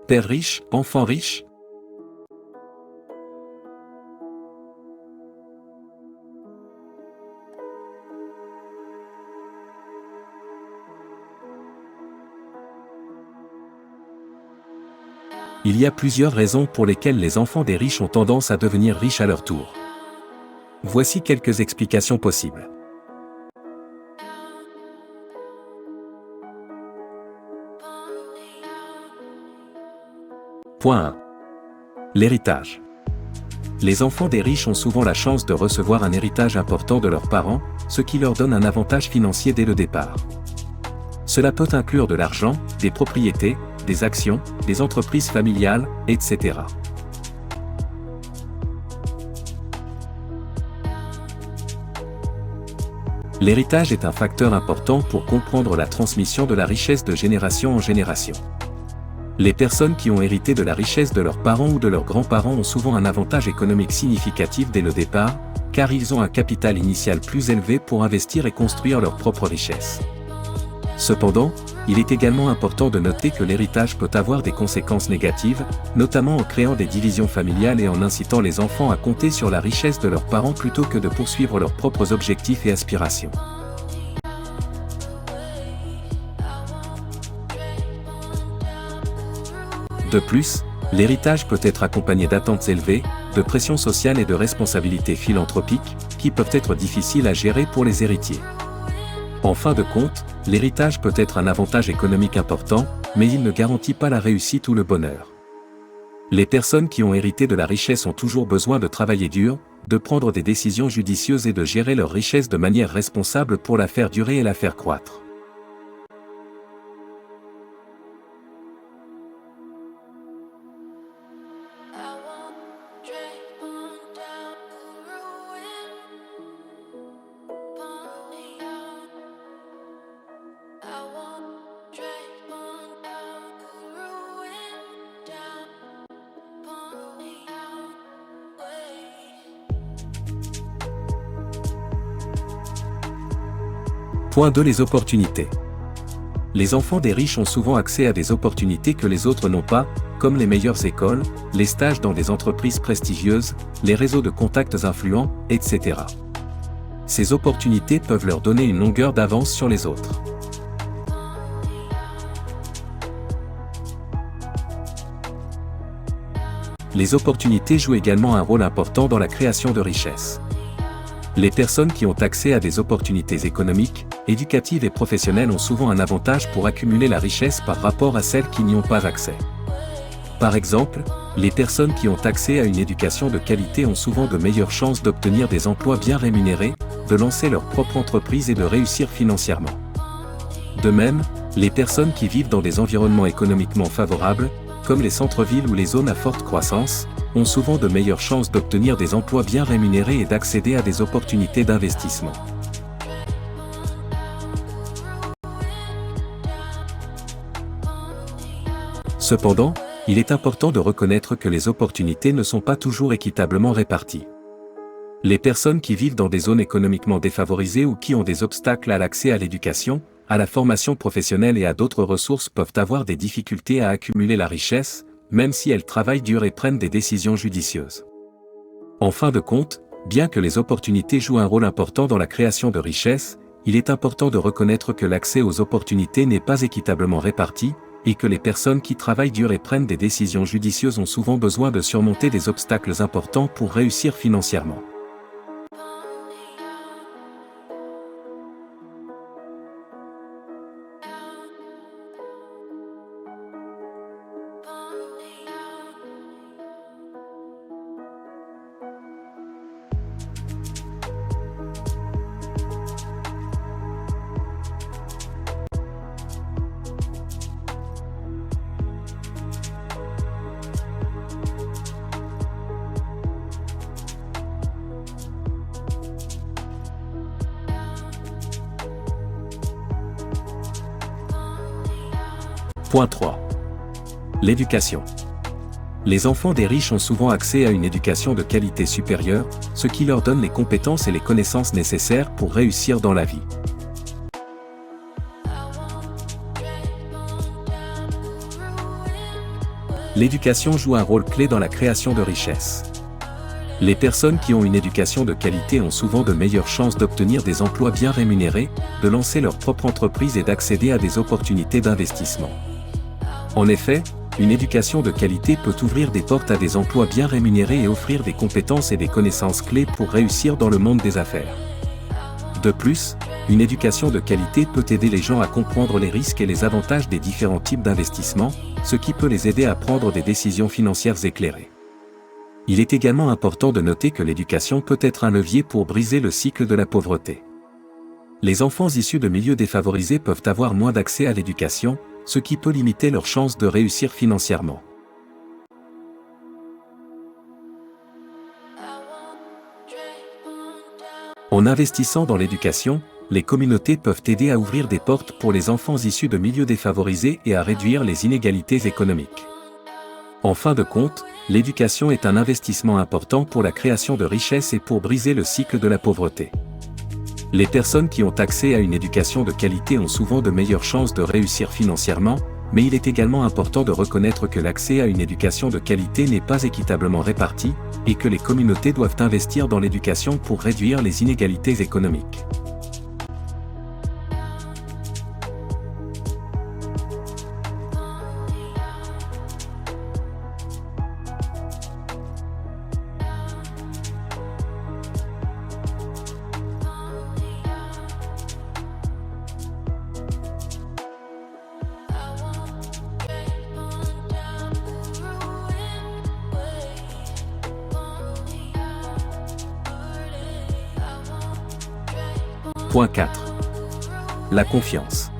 Père riche, enfant riche? Il y a plusieurs raisons pour lesquelles les enfants des riches ont tendance à devenir riches à leur tour. Voici quelques explications possibles. Point 1. L'héritage. Les enfants des riches ont souvent la chance de recevoir un héritage important de leurs parents, ce qui leur donne un avantage financier dès le départ. Cela peut inclure de l'argent, des propriétés, des actions, des entreprises familiales, etc. L'héritage est un facteur important pour comprendre la transmission de la richesse de génération en génération. Les personnes qui ont hérité de la richesse de leurs parents ou de leurs grands-parents ont souvent un avantage économique significatif dès le départ, car ils ont un capital initial plus élevé pour investir et construire leur propre richesse. Cependant, il est également important de noter que l'héritage peut avoir des conséquences négatives, notamment en créant des divisions familiales et en incitant les enfants à compter sur la richesse de leurs parents plutôt que de poursuivre leurs propres objectifs et aspirations. De plus, l'héritage peut être accompagné d'attentes élevées, de pression sociale et de responsabilités philanthropiques, qui peuvent être difficiles à gérer pour les héritiers. En fin de compte, l'héritage peut être un avantage économique important, mais il ne garantit pas la réussite ou le bonheur. Les personnes qui ont hérité de la richesse ont toujours besoin de travailler dur, de prendre des décisions judicieuses et de gérer leur richesse de manière responsable pour la faire durer et la faire croître. Point 2. Les opportunités. Les enfants des riches ont souvent accès à des opportunités que les autres n'ont pas, comme les meilleures écoles, les stages dans des entreprises prestigieuses, les réseaux de contacts influents, etc. Ces opportunités peuvent leur donner une longueur d'avance sur les autres. Les opportunités jouent également un rôle important dans la création de richesses. Les personnes qui ont accès à des opportunités économiques, éducatives et professionnelles ont souvent un avantage pour accumuler la richesse par rapport à celles qui n'y ont pas accès. Par exemple, les personnes qui ont accès à une éducation de qualité ont souvent de meilleures chances d'obtenir des emplois bien rémunérés, de lancer leur propre entreprise et de réussir financièrement. De même, les personnes qui vivent dans des environnements économiquement favorables, comme les centres-villes ou les zones à forte croissance, ont souvent de meilleures chances d'obtenir des emplois bien rémunérés et d'accéder à des opportunités d'investissement. Cependant, il est important de reconnaître que les opportunités ne sont pas toujours équitablement réparties. Les personnes qui vivent dans des zones économiquement défavorisées ou qui ont des obstacles à l'accès à l'éducation, à la formation professionnelle et à d'autres ressources peuvent avoir des difficultés à accumuler la richesse, même si elles travaillent dur et prennent des décisions judicieuses. En fin de compte, bien que les opportunités jouent un rôle important dans la création de richesses, il est important de reconnaître que l'accès aux opportunités n'est pas équitablement réparti, et que les personnes qui travaillent dur et prennent des décisions judicieuses ont souvent besoin de surmonter des obstacles importants pour réussir financièrement. Point 3. L'éducation. Les enfants des riches ont souvent accès à une éducation de qualité supérieure, ce qui leur donne les compétences et les connaissances nécessaires pour réussir dans la vie. L'éducation joue un rôle clé dans la création de richesses. Les personnes qui ont une éducation de qualité ont souvent de meilleures chances d'obtenir des emplois bien rémunérés, de lancer leur propre entreprise et d'accéder à des opportunités d'investissement. En effet, une éducation de qualité peut ouvrir des portes à des emplois bien rémunérés et offrir des compétences et des connaissances clés pour réussir dans le monde des affaires. De plus, une éducation de qualité peut aider les gens à comprendre les risques et les avantages des différents types d'investissements, ce qui peut les aider à prendre des décisions financières éclairées. Il est également important de noter que l'éducation peut être un levier pour briser le cycle de la pauvreté. Les enfants issus de milieux défavorisés peuvent avoir moins d'accès à l'éducation, ce qui peut limiter leurs chances de réussir financièrement. En investissant dans l'éducation, les communautés peuvent aider à ouvrir des portes pour les enfants issus de milieux défavorisés et à réduire les inégalités économiques. En fin de compte, l'éducation est un investissement important pour la création de richesses et pour briser le cycle de la pauvreté. Les personnes qui ont accès à une éducation de qualité ont souvent de meilleures chances de réussir financièrement, mais il est également important de reconnaître que l'accès à une éducation de qualité n'est pas équitablement réparti, et que les communautés doivent investir dans l'éducation pour réduire les inégalités économiques. Point 4. La confiance.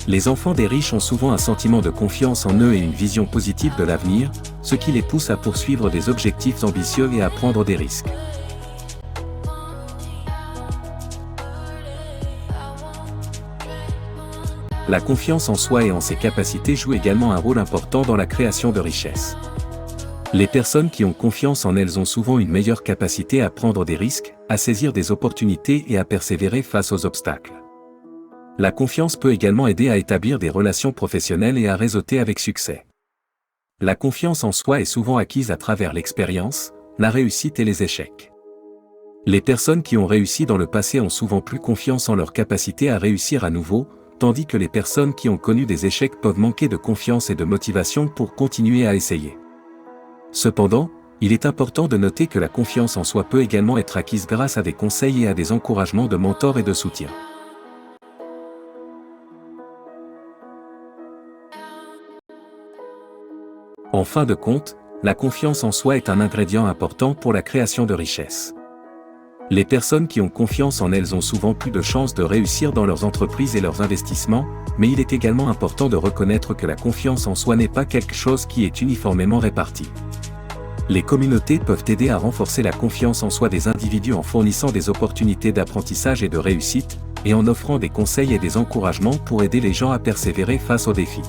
Les enfants des riches ont souvent un sentiment de confiance en eux et une vision positive de l'avenir, ce qui les pousse à poursuivre des objectifs ambitieux et à prendre des risques. La confiance en soi et en ses capacités joue également un rôle important dans la création de richesses. Les personnes qui ont confiance en elles ont souvent une meilleure capacité à prendre des risques, à saisir des opportunités et à persévérer face aux obstacles. La confiance peut également aider à établir des relations professionnelles et à réseauter avec succès. La confiance en soi est souvent acquise à travers l'expérience, la réussite et les échecs. Les personnes qui ont réussi dans le passé ont souvent plus confiance en leur capacité à réussir à nouveau, tandis que les personnes qui ont connu des échecs peuvent manquer de confiance et de motivation pour continuer à essayer. Cependant, il est important de noter que la confiance en soi peut également être acquise grâce à des conseils et à des encouragements de mentors et de soutien. En fin de compte, la confiance en soi est un ingrédient important pour la création de richesses. Les personnes qui ont confiance en elles ont souvent plus de chances de réussir dans leurs entreprises et leurs investissements, mais il est également important de reconnaître que la confiance en soi n'est pas quelque chose qui est uniformément réparti. Les communautés peuvent aider à renforcer la confiance en soi des individus en fournissant des opportunités d'apprentissage et de réussite, et en offrant des conseils et des encouragements pour aider les gens à persévérer face aux défis.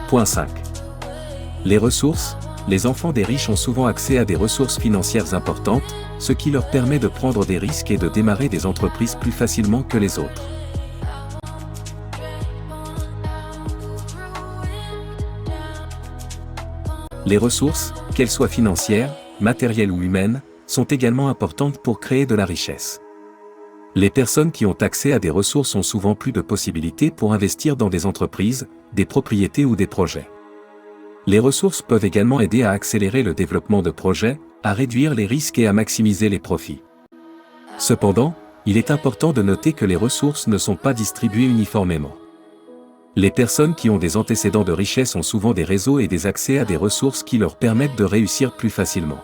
Point 5. Les ressources. Les enfants des riches ont souvent accès à des ressources financières importantes, ce qui leur permet de prendre des risques et de démarrer des entreprises plus facilement que les autres. Les ressources, qu'elles soient financières, matérielles ou humaines, sont également importantes pour créer de la richesse. Les personnes qui ont accès à des ressources ont souvent plus de possibilités pour investir dans des entreprises, des propriétés ou des projets. Les ressources peuvent également aider à accélérer le développement de projets, à réduire les risques et à maximiser les profits. Cependant, il est important de noter que les ressources ne sont pas distribuées uniformément. Les personnes qui ont des antécédents de richesse ont souvent des réseaux et des accès à des ressources qui leur permettent de réussir plus facilement.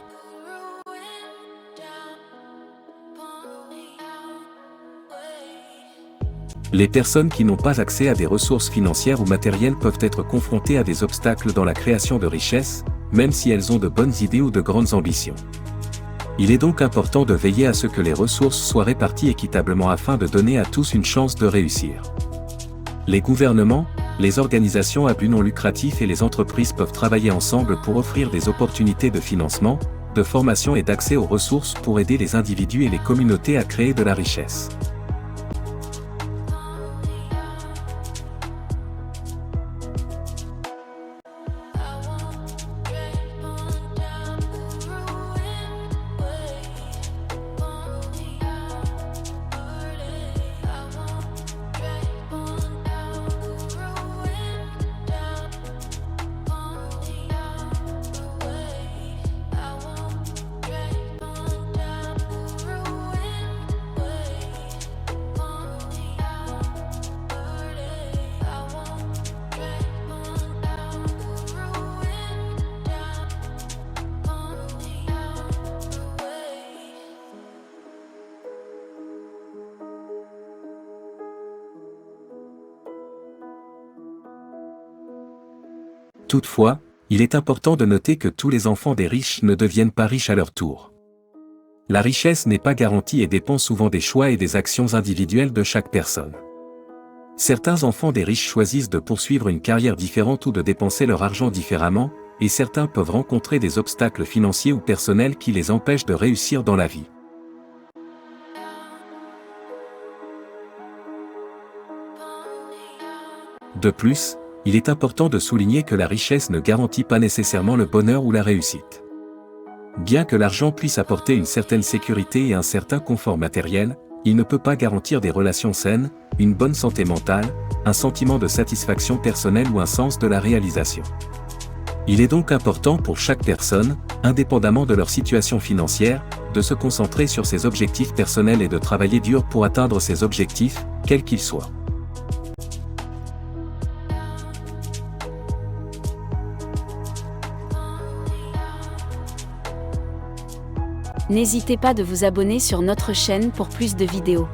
Les personnes qui n'ont pas accès à des ressources financières ou matérielles peuvent être confrontées à des obstacles dans la création de richesses, même si elles ont de bonnes idées ou de grandes ambitions. Il est donc important de veiller à ce que les ressources soient réparties équitablement afin de donner à tous une chance de réussir. Les gouvernements, les organisations à but non lucratif et les entreprises peuvent travailler ensemble pour offrir des opportunités de financement, de formation et d'accès aux ressources pour aider les individus et les communautés à créer de la richesse. Toutefois, il est important de noter que tous les enfants des riches ne deviennent pas riches à leur tour. La richesse n'est pas garantie et dépend souvent des choix et des actions individuelles de chaque personne. Certains enfants des riches choisissent de poursuivre une carrière différente ou de dépenser leur argent différemment, et certains peuvent rencontrer des obstacles financiers ou personnels qui les empêchent de réussir dans la vie. De plus, il est important de souligner que la richesse ne garantit pas nécessairement le bonheur ou la réussite. Bien que l'argent puisse apporter une certaine sécurité et un certain confort matériel, il ne peut pas garantir des relations saines, une bonne santé mentale, un sentiment de satisfaction personnelle ou un sens de la réalisation. Il est donc important pour chaque personne, indépendamment de leur situation financière, de se concentrer sur ses objectifs personnels et de travailler dur pour atteindre ces objectifs, quels qu'ils soient. N'hésitez pas de vous abonner sur notre chaîne pour plus de vidéos.